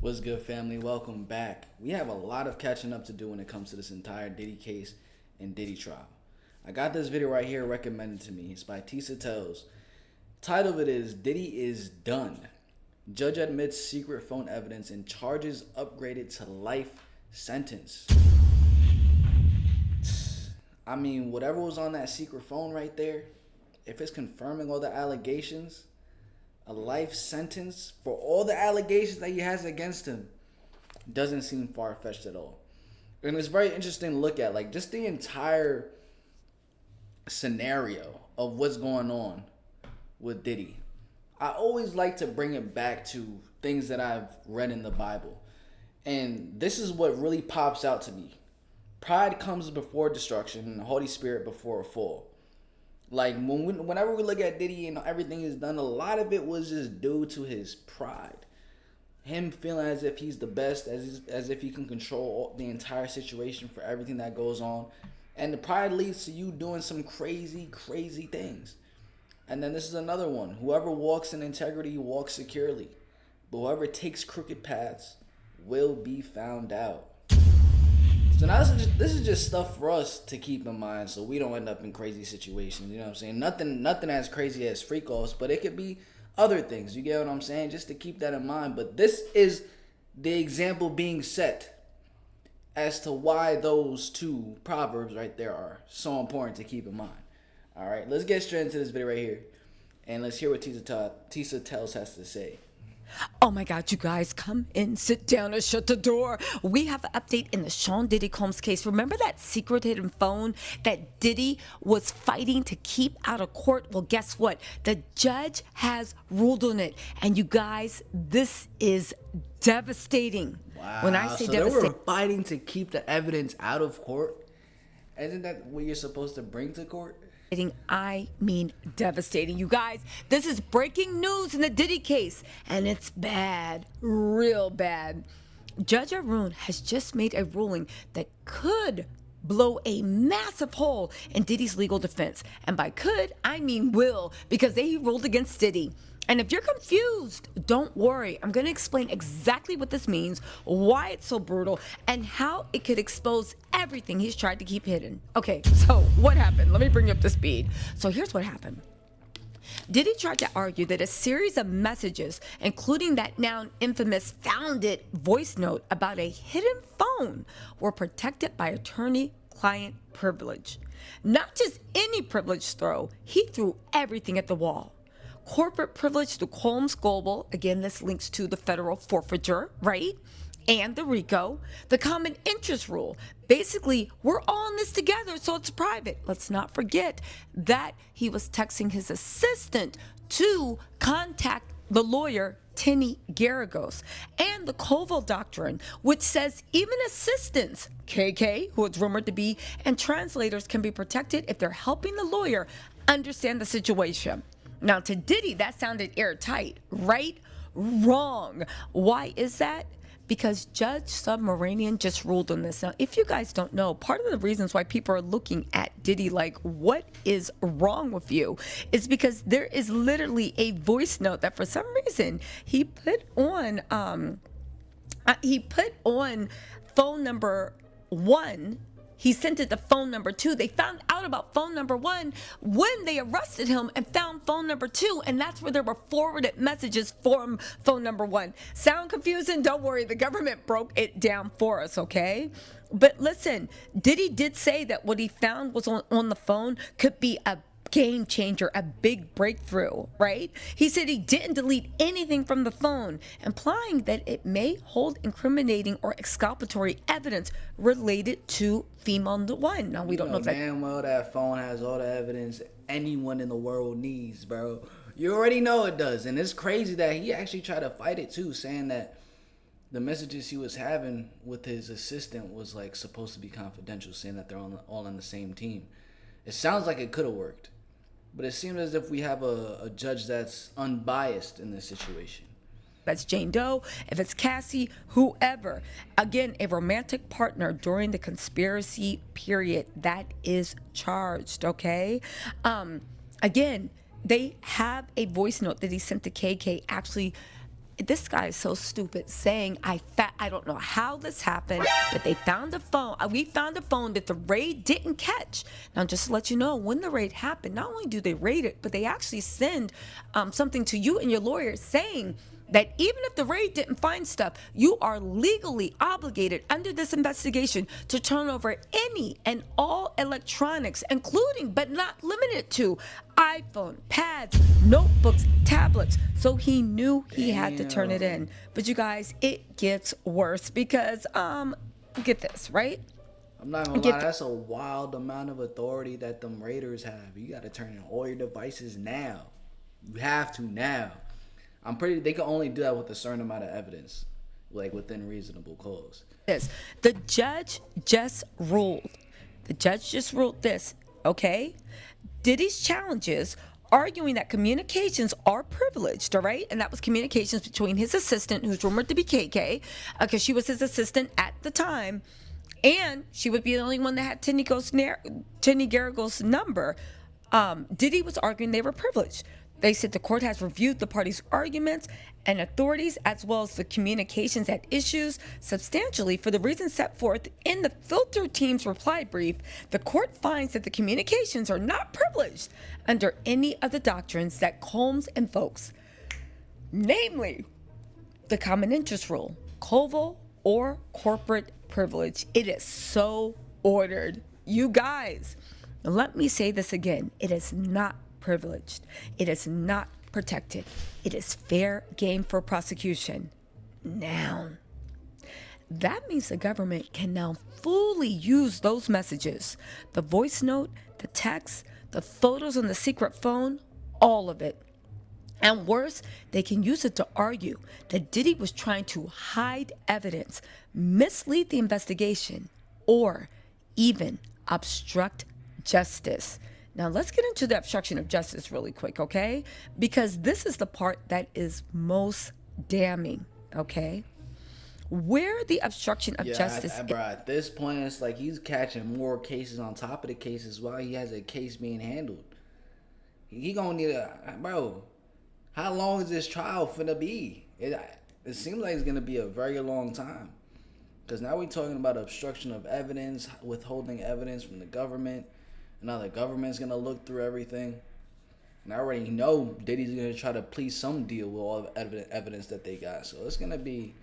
What's good, family? Welcome back. We have a lot of catching up to do when it comes to this entire Diddy case and Diddy trial. I got this video right here recommended to me. It's by Tisa Tells. Title of it is Diddy is Done. Judge admits secret phone evidence and charges upgraded to life sentence. I mean, whatever was on that secret phone right there, if it's confirming all the allegations, a life sentence for all the allegations that he has against him doesn't seem far-fetched at all. And it's very interesting to look at, like, just the entire scenario of what's going on with Diddy. I always like to bring it back to things that I've read in the Bible. And this is what really pops out to me. Pride comes before destruction and the Holy Spirit before a fall. Like, whenever we look at Diddy and everything he's done, a lot of it was just due to his pride. Him feeling as if he's the best, as if he can control the entire situation for everything that goes on. And the pride leads to you doing some crazy, crazy things. And then this is another one. Whoever walks in integrity walks securely. But whoever takes crooked paths will be found out. So now this is just stuff for us to keep in mind so we don't end up in crazy situations. You know what I'm saying? Nothing as crazy as freak offs, but it could be other things. You get what I'm saying? Just to keep that in mind. But this is the example being set as to why those two proverbs right there are so important to keep in mind. All right, let's get straight into this video right here. And let's hear what Tisa Tells has to say. Oh my God, you guys, come in, sit down, and shut the door. We have an update in the Sean Diddy Combs case. Remember that secret hidden phone that Diddy was fighting to keep out of court? Well, guess what? The judge has ruled on it. And you guys, this is devastating. Wow. When I say so devastating, they were fighting to keep the evidence out of court? Isn't that what you're supposed to bring to court? I mean devastating. You guys, this is breaking news in the Diddy case, and it's bad, real bad. Judge Arun has just made a ruling that could blow a massive hole in Diddy's legal defense. And by could, I mean will, because they ruled against Diddy. And if you're confused, don't worry. I'm going to explain exactly what this means, why it's so brutal, and how it could expose everything he's tried to keep hidden. Okay, so what happened? Let me bring you up to speed. So here's what happened. Diddy tried to argue that a series of messages, including that now infamous found it voice note about a hidden phone, were protected by attorney-client privilege. Not just any privilege throw, he threw everything at the wall. Corporate privilege to Combs Global, again, this links to the federal forfeiture, right? And the RICO, the common interest rule. Basically, we're all in this together, so it's private. Let's not forget that he was texting his assistant to contact the lawyer, Tinny Garagos, and the Colville Doctrine, which says even assistants, KK, who it's rumored to be, and translators can be protected if they're helping the lawyer understand the situation. Now, to Diddy, that sounded airtight, right? Wrong. Why is that? Because Judge Submarinian just ruled on this. Now, if you guys don't know, part of the reasons why people are looking at Diddy like, what is wrong with you, is because there is literally a voice note that for some reason he put on phone number 1. He sent it to phone number 2. They found out about phone number 1 when they arrested him and found phone number 2. And that's where there were forwarded messages from phone number 1. Sound confusing? Don't worry. The government broke it down for us, okay? But listen, Diddy did say that what he found was on the phone could be a game changer, a big breakthrough, right? He said he didn't delete anything from the phone, implying that it may hold incriminating or exculpatory evidence related to female number 1. Now, we don't know if that... Damn well that phone has all the evidence anyone in the world needs, bro. You already know it does. And it's crazy that he actually tried to fight it, too, saying that the messages he was having with his assistant was, like, supposed to be confidential, saying that they're all on the same team. It sounds like it could have worked. But it seems as if we have a judge that's unbiased in this situation. That's Jane Doe, if it's Cassie, whoever. Again, a romantic partner during the conspiracy period that is charged, okay? Again, they have a voice note that he sent to KK actually This guy is so stupid saying I don't know how this happened, but they found a phone. We found a phone that the raid didn't catch. Now, just to let you know, when the raid happened, not only do they raid it, but they actually send something to you and your lawyer saying that even if the raid didn't find stuff, you are legally obligated under this investigation to turn over any and all electronics, including but not limited to iPhone, pads, notebooks, tablets. So he knew he had to turn it in. But you guys, it gets worse because get this, right? I'm not gonna lie, that's a wild amount of authority that them raiders have. You gotta turn in all your devices now. You have to now. They can only do that with a certain amount of evidence, like within reasonable cause. The judge just ruled. This, okay? Diddy's challenges arguing that communications are privileged, all right? And that was communications between his assistant, who's rumored to be KK, because she was his assistant at the time, and she would be the only one that had Tinny Garrigle's number. Diddy was arguing they were privileged. They said the court has reviewed the parties' arguments and authorities as well as the communications at issues substantially for the reasons set forth in the filter team's reply brief. The court finds that the communications are not privileged under any of the doctrines that Combs invokes, namely the common interest rule, COVO, or corporate privilege. It is so ordered. You guys, let me say this again. It is not privileged. It is not protected. It is fair game for prosecution. Now, that means the government can now fully use those messages, the voice note, the text, the photos on the secret phone, all of it. And worse, they can use it to argue that Diddy was trying to hide evidence, mislead the investigation, or even obstruct justice. Now, let's get into the obstruction of justice really quick, okay? Because this is the part that is most damning, okay? Where the obstruction of justice... Bro, at this point, it's like he's catching more cases on top of the cases while he has a case being handled. He gonna need Bro, how long is this trial finna be? It seems like it's gonna be a very long time. Because now we're talking about obstruction of evidence, withholding evidence from the government. Now the government's gonna look through everything, and I already know Diddy's gonna try to please some deal with all the evidence that they got. So this is gonna be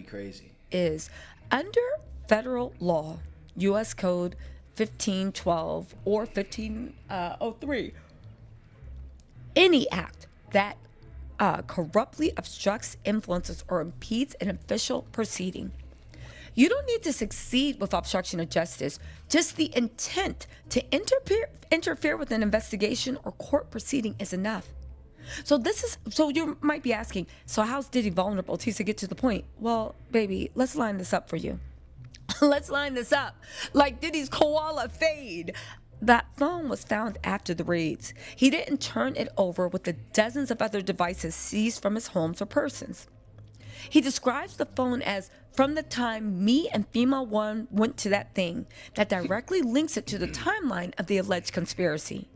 crazy. Is under federal law, U.S. Code 1512 or 1503, any act that corruptly obstructs, influences, or impedes an official proceeding. You don't need to succeed with obstruction of justice. Just the intent to interfere with an investigation or court proceeding is enough. So you might be asking, so how's Diddy vulnerable? To get to the point. Well, baby, let's line this up for you. Let's line this up like Diddy's koala fade. That phone was found after the raids. He didn't turn it over with the dozens of other devices seized from his homes or persons. He describes the phone as from the time me and Female One went to that thing that directly links it to the timeline of the alleged conspiracy.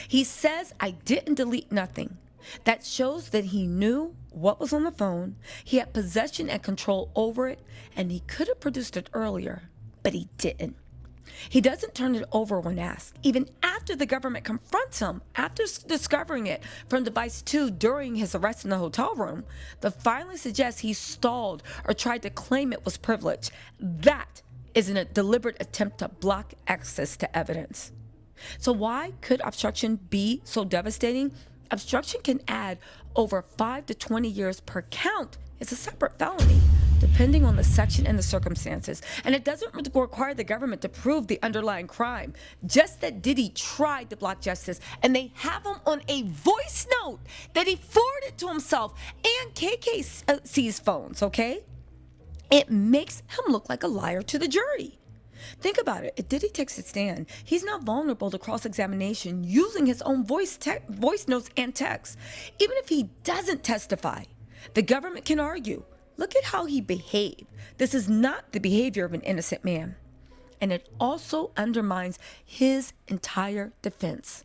He says I didn't delete nothing. That shows that he knew what was on the phone, he had possession and control over it, and he could have produced it earlier, but he didn't. He doesn't turn it over when asked, even after the government confronts him after discovering it from device 2 during his arrest in the hotel room. The filing suggests he stalled or tried to claim it was privileged. That is a deliberate attempt to block access to evidence. So why could obstruction be so devastating? Obstruction can add over 5 to 20 years per count. It's a separate felony, depending on the section and the circumstances. And it doesn't require the government to prove the underlying crime, just that Diddy tried to block justice, and they have him on a voice note that he forwarded to himself and KKC's phones, okay? It makes him look like a liar to the jury. Think about it. If Diddy takes a stand, he's not vulnerable to cross-examination using his own voice notes and text. Even if he doesn't testify, the government can argue, look at how he behaved. This is not the behavior of an innocent man. And it also undermines his entire defense.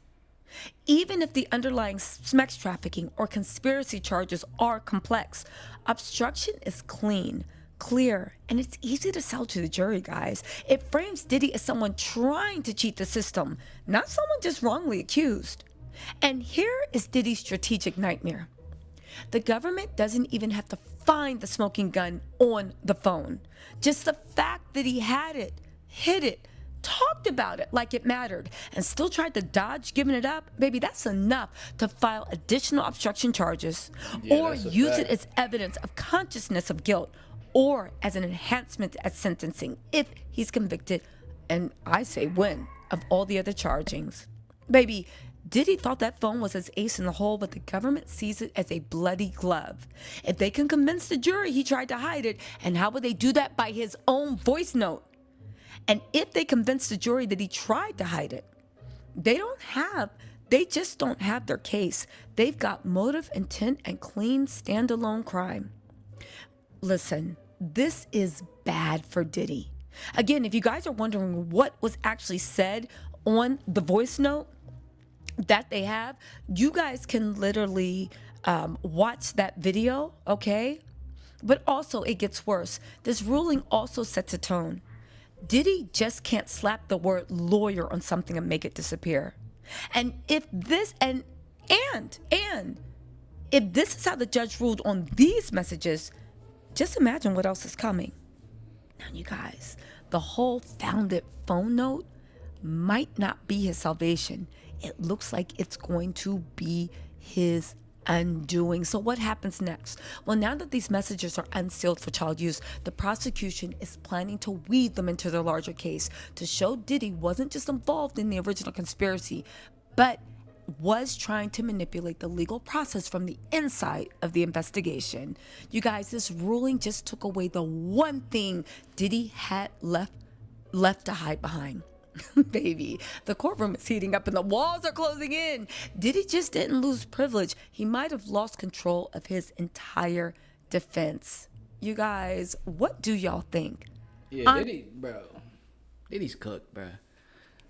Even if the underlying sex trafficking or conspiracy charges are complex, obstruction is clean, clear, and it's easy to sell to the jury, guys. It frames Diddy as someone trying to cheat the system, not someone just wrongly accused. And here is Diddy's strategic nightmare. The government doesn't even have to find the smoking gun on the phone. Just the fact that he had it, hid it, talked about it like it mattered, and still tried to dodge giving it up, baby, that's enough to file additional obstruction charges or use it as evidence of consciousness of guilt or as an enhancement at sentencing if he's convicted, and I say when, of all the other chargings. Baby, Diddy thought that phone was his ace in the hole, but the government sees it as a bloody glove. If they can convince the jury he tried to hide it, and how would they do that? By his own voice note. And if they convince the jury that he tried to hide it, they just don't have their case. They've got motive, intent, and clean standalone crime. Listen, this is bad for Diddy. Again, if you guys are wondering what was actually said on the voice note that they have, you guys can literally watch that video, okay? But also, it gets worse. This ruling also sets a tone. Diddy just can't slap the word lawyer on something and make it disappear. And if this and if this is how the judge ruled on these messages, just imagine what else is coming. Now, you guys, the whole founded phone note might not be his salvation. It looks like it's going to be his undoing. So what happens next? Well, now that these messages are unsealed for child use, the prosecution is planning to weave them into their larger case to show Diddy wasn't just involved in the original conspiracy, but was trying to manipulate the legal process from the inside of the investigation. You guys, this ruling just took away the one thing Diddy had left to hide behind. Baby, the courtroom is heating up and the walls are closing in. Diddy just didn't lose privilege. He might have lost control of his entire defense. You guys, what do y'all think? Yeah, Diddy's cooked, bro.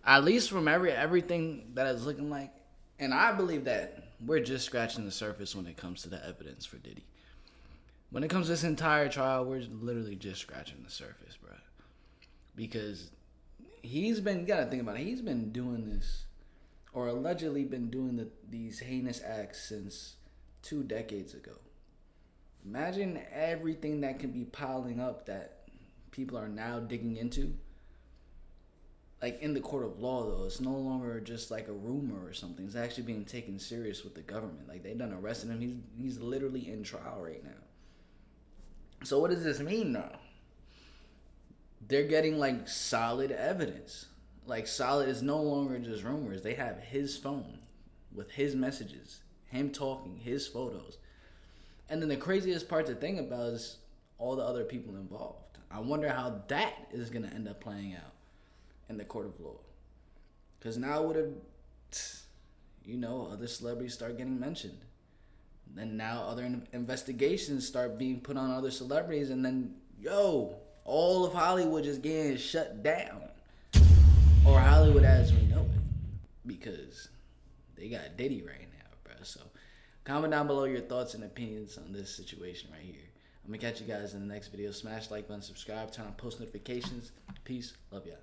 At least from everything that it's looking like. And I believe that we're just scratching the surface when it comes to the evidence for Diddy. When it comes to this entire trial, we're literally just scratching the surface, bro. Because you gotta think about it, he's been doing this, or allegedly been doing these heinous acts since 2 decades ago. Imagine everything that can be piling up that people are now digging into. Like, in the court of law, though, it's no longer just like a rumor or something. It's actually being taken serious with the government. Like, they done arrested him. He's literally in trial right now. So what does this mean now? They're getting like solid evidence. Like, solid is no longer just rumors. They have his phone with his messages, him talking, his photos. And then the craziest part to think about is all the other people involved. I wonder how that is going to end up playing out in the court of law. Because now what if, other celebrities start getting mentioned. And now other investigations start being put on other celebrities. And then, all of Hollywood just getting shut down. Or Hollywood as we know it. Because they got Diddy right now, bro. So comment down below your thoughts and opinions on this situation right here. I'm going to catch you guys in the next video. Smash like button, subscribe, turn on post notifications. Peace. Love y'all.